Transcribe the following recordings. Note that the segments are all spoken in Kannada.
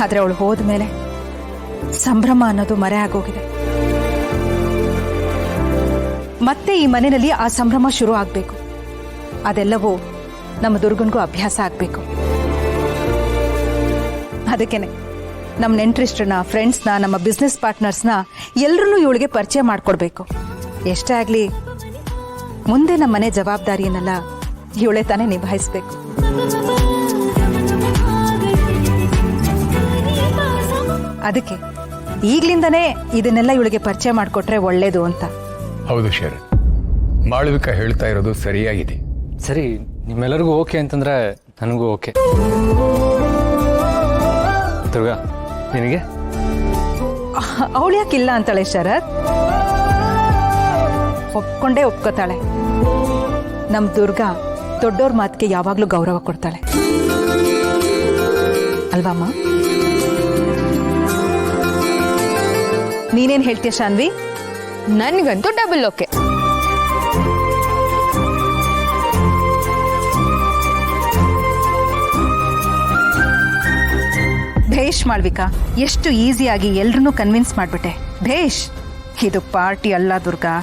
ಆದ್ರೆ ಅವಳು ಹೋದ್ಮೇಲೆ ಸಂಭ್ರಮ ಅನ್ನೋದು ಮರೆ ಆಗೋಗಿದೆ. ಮತ್ತೆ ಈ ಮನೆಯಲ್ಲಿ ಆ ಸಂಭ್ರಮ ಶುರು ಆಗ್ಬೇಕು. ಅದೆಲ್ಲವೂ ನಮ್ಮ ದುರ್ಗನ್ಗೂ ಅಭ್ಯಾಸ ಆಗ್ಬೇಕು. ಅದಕ್ಕೇನೆ ನಮ್ಮ ನೆಂಟರಿಷ್ಟರನ್ನ, ಫ್ರೆಂಡ್ಸ್ನ, ನಮ್ಮ ಬಿಸ್ನೆಸ್ ಪಾರ್ಟ್ನರ್ಸ್ನ ಎಲ್ಲರನ್ನೂ ಇವಳಿಗೆ ಪರಿಚಯ ಮಾಡ್ಕೊಡ್ಬೇಕು. ಎಷ್ಟೇ ಆಗಲಿ ಮುಂದೆ ನಮ್ಮ ಮನೆ ಜವಾಬ್ದಾರಿಯನ್ನೆಲ್ಲ ಇವಳೆ ತಾನೇ ನಿಭಾಯಿಸ್ಬೇಕು. ಅದಕ್ಕೆ ಈಗ್ಲಿಂದನೇ ಇದನ್ನೆಲ್ಲ ಇವಳಿಗೆ ಪರಿಚಯ ಮಾಡಿಕೊಟ್ರೆ ಒಳ್ಳೇದು ಅಂತ. ಹೌದು ಶರಣ್, ಮಾಳವಿಕಾ ಹೇಳ್ತಾ ಇರೋದು ಸರಿಯಾಗಿದೆ. ಸರಿ, ನಿಮ್ಮೆಲ್ಲರಿಗೂ ಓಕೆ ಅಂತಂದ್ರೆ ನನಗೂ ಓಕೆ. ದುರ್ಗಾ, ನಿನಗೆ? ಅವಳು ಯಾಕಿಲ್ಲ ಅಂತಾಳೆ ಶರತ್? ಒಪ್ಕೊಂಡೇ ಒಪ್ಕೋತಾಳೆ. ನಮ್ ದುರ್ಗಾ ದೊಡ್ಡೋರ್ ಮಾತಿಗೆ ಯಾವಾಗ್ಲೂ ಗೌರವ ಕೊಡ್ತಾಳೆ ಅಲ್ವಮ್ಮ? ನೀನೇನ್ ಹೇಳ್ತೀಯ ಶಾನ್ವಿ? ನನ್ಗಂತೂ ಡಬಲ್ ಓಕೆ. ಭೇಷ್ ಮಾಳ್ವಿಕಾ, ಎಷ್ಟು ಈಸಿಯಾಗಿ ಎಲ್ರನ್ನೂ ಕನ್ವಿನ್ಸ್ ಮಾಡ್ಬಿಟ್ಟೆ. ಭೇಷ್. ಇದು ಪಾರ್ಟಿ ಅಲ್ಲ ದುರ್ಗಾ,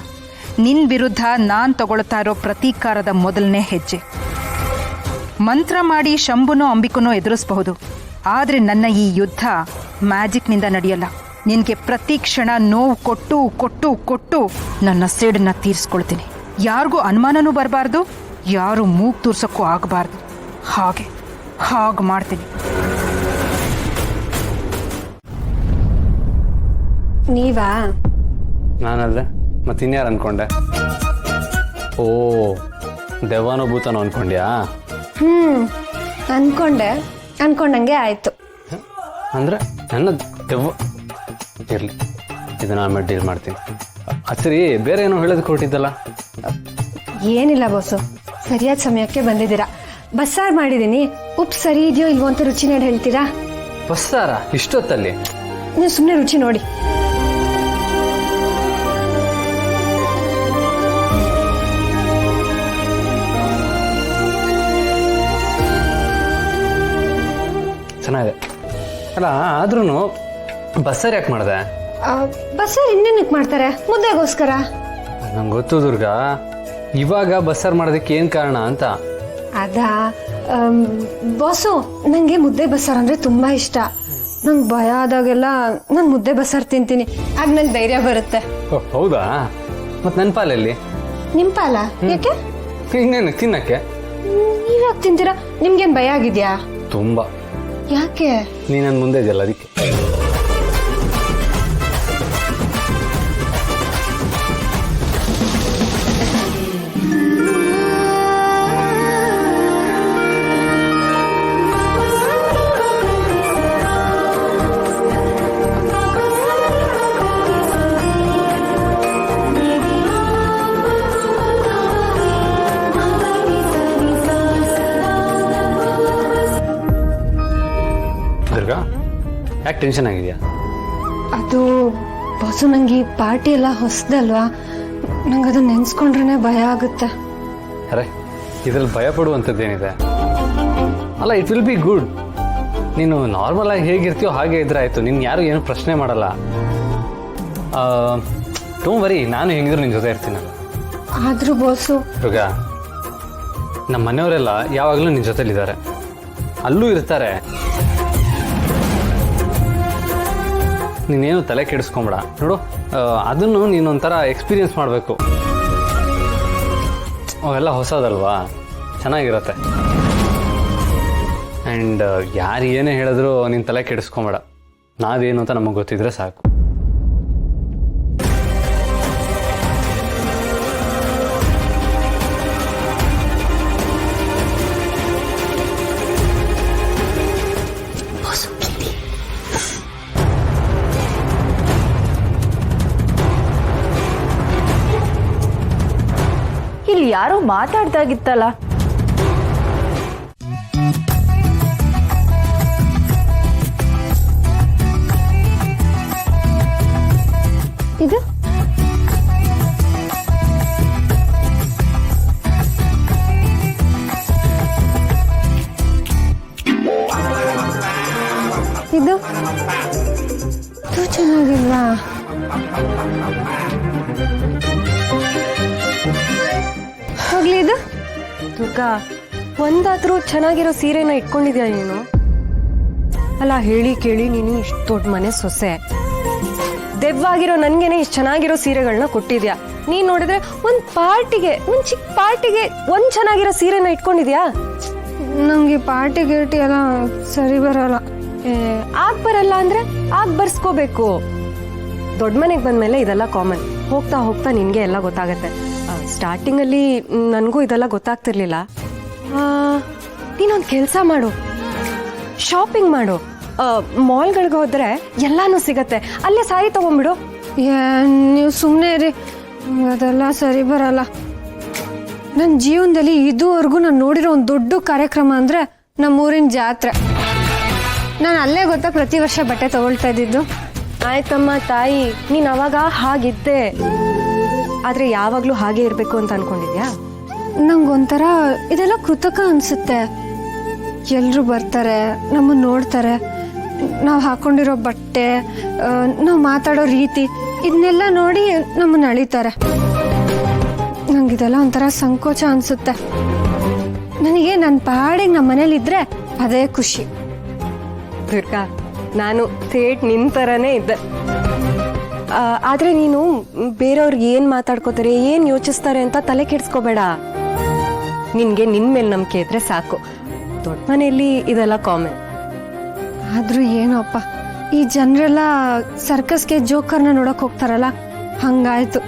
ನಿನ್ ವಿರುದ್ಧ ನಾನ್ ತಗೊಳ್ತಾ ಇರೋ ಪ್ರತೀಕಾರದ ಮೊದಲನೇ ಹೆಜ್ಜೆ. ಮಂತ್ರ ಮಾಡಿ ಶಂಭುನೋ ಅಂಬಿಕನೋ ಎದುರಿಸಬಹುದು, ಆದ್ರೆ ನನ್ನ ಈ ಯುದ್ಧ ಮ್ಯಾಜಿಕ್ನಿಂದ ನಡೆಯಲ್ಲ. ನಿನ್ಗೆ ಪ್ರತಿ ಕ್ಷಣ ನೋವು ಕೊಟ್ಟು ಕೊಟ್ಟು ಕೊಟ್ಟು ನನ್ನ ಸೇಡನ್ನ ತೀರಿಸ್ಕೊಳ್ತೀನಿ. ಯಾರಿಗೂ ಅನುಮಾನನೂ ಬರಬಾರ್ದು, ಯಾರು ಮೂಗ್ ತೂರ್ಸಕ್ಕೂ ಆಗಬಾರ್ದು. ಹಾಗೆ ಮಾಡ್ತೀನಿ. ನೀವಾ? ನಾನಲ್ಲದೆ ಮತ್ತಿನ್ಯಾರು ಅನ್ಕೊಂಡೆ? ಓ, ದೆವ್ವನೋ ಭೂತನೋ ಅನ್ಕೊಂಡ್ಯಾ? ಅನ್ಕೊಂಡಂಗೆ ಆಯ್ತು. ಅಂದ್ರೆ ನನ್ನ ದೆವ್ವ ಇರ್ಲಿ, ಇದನ್ನ ಆಮೇಲೆ ಡೀಲ್ ಮಾಡ್ತೀನಿ. ಸರಿ, ಬೇರೆ ಏನೋ ಹೇಳೋದಕ್ಕೆ ಹೊರಟಿದ್ದಲ್ಲ? ಏನಿಲ್ಲ ಬಾಸು, ಸರಿಯಾದ ಸಮಯಕ್ಕೆ ಬಂದಿದ್ದೀರಾ. ಬಸ್ಸಾರು ಮಾಡಿದ್ದೀನಿ, ಉಪ್ಪು ಸರಿ ಇದೆಯೋ ಇಲ್ವೋ ಅಂತ ರುಚಿ ನೋಡಿ ಹೇಳ್ತೀರಾ? ಬಸ್ಸಾರ ಇಷ್ಟೊತ್ತಲ್ಲಿ? ನೀವು ಸುಮ್ಮನೆ ರುಚಿ ನೋಡಿ. ಚೆನ್ನಾಗಿದೆ. ಅಲ್ಲ, ಆದ್ರೂ ಬಸ್ಸಾರು ಯಾಕೆ ಮಾಡಿದೆ? ಬಸ್ಸಾರು ಇನ್ನೇನಕ್ಕೆ ಮಾಡ್ತಾರೆ? ಮುದ್ದೆಗೋಸ್ಕರ. ನಂಗೆ ಗೊತ್ತು ದುರ್ಗಾ, ಇವಾಗ ಬಸ್ಸಾರು ಮಾಡೋದಕ್ಕೆ ಏನು ಕಾರಣ ಅಂತ. ಅದಾ ಬಾಸು, ನನಗೆ ಮುದ್ದೆ ಬಸ್ಸಾರು ಅಂದರೆ ತುಂಬ ಇಷ್ಟ. ನಂಗೆ ಭಯ ಆದಾಗೆಲ್ಲ ನಾನು ಮುದ್ದೆ ಬಸ್ಸಾರು ತಿಂತೀನಿ, ಆಗ ನಂಗೆ ಧೈರ್ಯ ಬರುತ್ತೆ. ಹೌದಾ? ಮತ್ತು ನನ್ನ ಪಾಲಲ್ಲಿ? ನಿಮ್ಮ ಪಾಲ ಯಾಕೆ? ಇನ್ನೇನು ತಿನ್ನಕ್ಕೆ? ನೀವ್ಯಾಕೆ ತಿಂತೀರಾ? ನಿಮ್ಗೇನು ಭಯ ಆಗಿದ್ಯಾ? ತುಂಬ. ಯಾಕೆ? ನೀ ನನ್ನ ಮುಂದೆ ಇದೆಯಲ್ಲ ಅದಕ್ಕೆ. ದುರ್ಗಾ, ಯಾಕೆ ಟೆನ್ಷನ್ ಆಗಿದೆಯಾ? ಅದು ಬಾಸು, ನಂಗೆ ಈ ಪಾರ್ಟಿ ಎಲ್ಲ ಹೊಸದಲ್ವಾ, ನಂಗೆ ಅದನ್ನ ನೆನ್ಸ್ಕೊಂಡ್ರೆ ಭಯ ಆಗುತ್ತೆ. ಅರೆ, ಇದ್ರಲ್ಲಿ ಭಯ ಪಡುವಂಥದ್ದೇನಿದೆ? ಅಲ್ಲ, ಇಟ್ ವಿಲ್ ಬಿ ಗುಡ್. ನೀನು ನಾರ್ಮಲ್ ಆಗಿ ಹೇಗಿರ್ತೀಯೋ ಹಾಗೆ ಇದ್ರೆ ಆಯಿತು. ನಿನ್ಗೆ ಯಾರು ಏನು ಪ್ರಶ್ನೆ ಮಾಡಲ್ಲ. ಡೋಂಟ್ ವರಿ, ನಾನು ಹೆಂಗಿದ್ರು ನಿನ್ನ ಜೊತೆ ಇರ್ತೀನಲ್ಲ. ಆದ್ರೂ ಬಾಸು ದುರ್ಗಾ, ನಮ್ಮ ಮನೆಯವರೆಲ್ಲ ಯಾವಾಗಲೂ ನಿನ್ನ ಜೊತೆಲಿದ್ದಾರೆ, ಅಲ್ಲೂ ಇರ್ತಾರೆ. ನೀನೇನು ತಲೆ ಕೆಡಿಸ್ಕೊಂಬೇಡ. ನೋಡು, ಅದನ್ನು ನೀನೊಂಥರ ಎಕ್ಸ್ಪೀರಿಯನ್ಸ್ ಮಾಡಬೇಕು. ಅವೆಲ್ಲ ಹೊಸದಲ್ವಾ, ಚೆನ್ನಾಗಿರತ್ತೆ. ಆ್ಯಂಡ್ ಯಾರು ಏನೇ ಹೇಳಿದ್ರು ನೀನು ತಲೆ ಕೆಡಿಸ್ಕೊಂಬೇಡ. ನಾವೇನು ಅಂತ ನಮಗೆ ಗೊತ್ತಿದ್ರೆ ಸಾಕು. ಇಲ್ಲಿ ಯಾರೋ ಮಾತಾಡ್ದಾಗಿತ್ತಲ್ಲ. ಇದು ಇದು ಚೆನ್ನಾಗಿಲ್ವಾ? ಹೋಗ್ಲಿ ಇದು. ದುರ್ಗಾ, ಒಂದಾದ್ರೂ ಚೆನ್ನಾಗಿರೋ ಸೀರೆನ ಇಟ್ಕೊಂಡಿದ್ಯಾ ನೀನು? ಅಲ್ಲ, ಹೇಳಿ ಕೇಳಿ ನೀನು ಇಷ್ಟು ದೊಡ್ಡ ಮನೆ ಸೊಸೆ, ದೆವ್ವಾಗಿರೋ ನನ್ಗೇನೆ ಇಷ್ಟು ಚೆನ್ನಾಗಿರೋ ಸೀರೆಗಳನ್ನ ಕೊಟ್ಟಿದ್ಯಾ. ನೀನ್ ನೋಡಿದ್ರೆ ಒಂದ್ ಚಿಕ್ಕ ಪಾರ್ಟಿಗೆ ಒಂದ್ ಚೆನ್ನಾಗಿರೋ ಸೀರೆನ ಇಟ್ಕೊಂಡಿದ್ಯಾ? ನಂಗೆ ಪಾರ್ಟಿ ಗಿರ್ಟಿ ಎಲ್ಲ ಸರಿ ಬರಲ್ಲ. ಆಗ್ ಬರಲ್ಲ ಅಂದ್ರೆ ಆಗ್ ಬರ್ಸ್ಕೋಬೇಕು. ದೊಡ್ಡ ಮನೆಗೆ ಬಂದ್ಮೇಲೆ ಇದೆಲ್ಲ ಕಾಮನ್. ಹೋಗ್ತಾ ಹೋಗ್ತಾ ನಿನ್ಗೆ ಎಲ್ಲ ಗೊತ್ತಾಗತ್ತೆ. ಸ್ಟಾರ್ಟಿಂಗ್ ಅಲ್ಲಿ ನನಗೂ ಇದೆಲ್ಲ ಗೊತ್ತಾಗ್ತಿರ್ಲಿಲ್ಲ. ನೀನೊಂದು ಕೆಲಸ ಮಾಡು, ಶಾಪಿಂಗ್ ಮಾಡು. ಮಾಲ್ಗಳಿಗೆ ಹೋದ್ರೆ ಎಲ್ಲಾನು ಸಿಗತ್ತೆ, ಅಲ್ಲೇ ಸಾರಿ ತಗೊಂಡ್ಬಿಡು. ನೀವು ಸುಮ್ಮನೆ ಇರಿ, ಅದೆಲ್ಲ ಸರಿ ಬರಲ್ಲ. ನನ್ನ ಜೀವನದಲ್ಲಿ ಇದುವರೆಗೂ ನಾನು ನೋಡಿರೋ ಒಂದು ದೊಡ್ಡ ಕಾರ್ಯಕ್ರಮ ಅಂದರೆ ನಮ್ಮೂರಿನ ಜಾತ್ರೆ. ನಾನು ಅಲ್ಲೇ ಗೊತ್ತಾ ಪ್ರತಿ ವರ್ಷ ಬಟ್ಟೆ ತಗೊಳ್ತಾ ಇದ್ದಿದ್ದು. ಆಯ್ತಮ್ಮ ತಾಯಿ, ನೀನ್ ಅವಾಗ ಹಾಗಿದ್ದೆ, ಆದ್ರೆ ಯಾವಾಗ್ಲೂ ಹಾಗೆ ಇರ್ಬೇಕು ಅಂತ ಅನ್ಕೊಂಡಿದ್ಯಾ? ನಂಗೊಂಥರ ಇದೆಲ್ಲ ಕೃತಕ ಅನ್ಸುತ್ತೆ. ಎಲ್ರು ಬರ್ತಾರೆ, ನಮ್ಮನ್ನ ನೋಡ್ತಾರೆ, ನಾವು ಹಾಕೊಂಡಿರೋ ಬಟ್ಟೆ, ನಾವು ಮಾತಾಡೋ ರೀತಿ, ಇದನ್ನೆಲ್ಲ ನೋಡಿ ನಮ್ಮನ್ನ ಅಳಿತಾರೆ. ನಂಗಿದೆಲ್ಲ ಒಂಥರ ಸಂಕೋಚ ಅನ್ಸುತ್ತೆ. ನನಗೆ ನನ್ನ ಪಾಡಿಗೆ ನಮ್ಮ ಮನೇಲಿದ್ರೆ ಅದೇ ಖುಷಿ. ದುರ್ಗಾ, ನಾನು ಥೇಟ್ ನಿನ್ ಥರನೇ ಇದ್ದೆ. ಆದ್ರೆ ನೀನು ಬೇರೆಯವ್ರಿಗೆ ಏನ್ ಮಾತಾಡ್ಕೋತಾರೆ, ಏನ್ ಯೋಚಿಸ್ತಾರೆ ಅಂತ ತಲೆ ಕೆಡ್ಸ್ಕೋಬೇಡ. ನಿನ್ಗೆ ನಿನ್ ಮೇಲೆ ನಂಬಿಕೆ ಇದ್ರೆ ಸಾಕು. ದೊಡ್ಡ ಮನೆಯಲ್ಲಿ ಇದೆಲ್ಲ ಕಾಮನ್. ಆದ್ರೂ ಏನೋಪ್ಪ, ಈ ಜನರೆಲ್ಲ ಸರ್ಕಸ್ಗೆ ಜೋಕರ್ನ ನೋಡಕ್ ಹೋಗ್ತಾರಲ್ಲ, ಹಂಗಾಯ್ತು.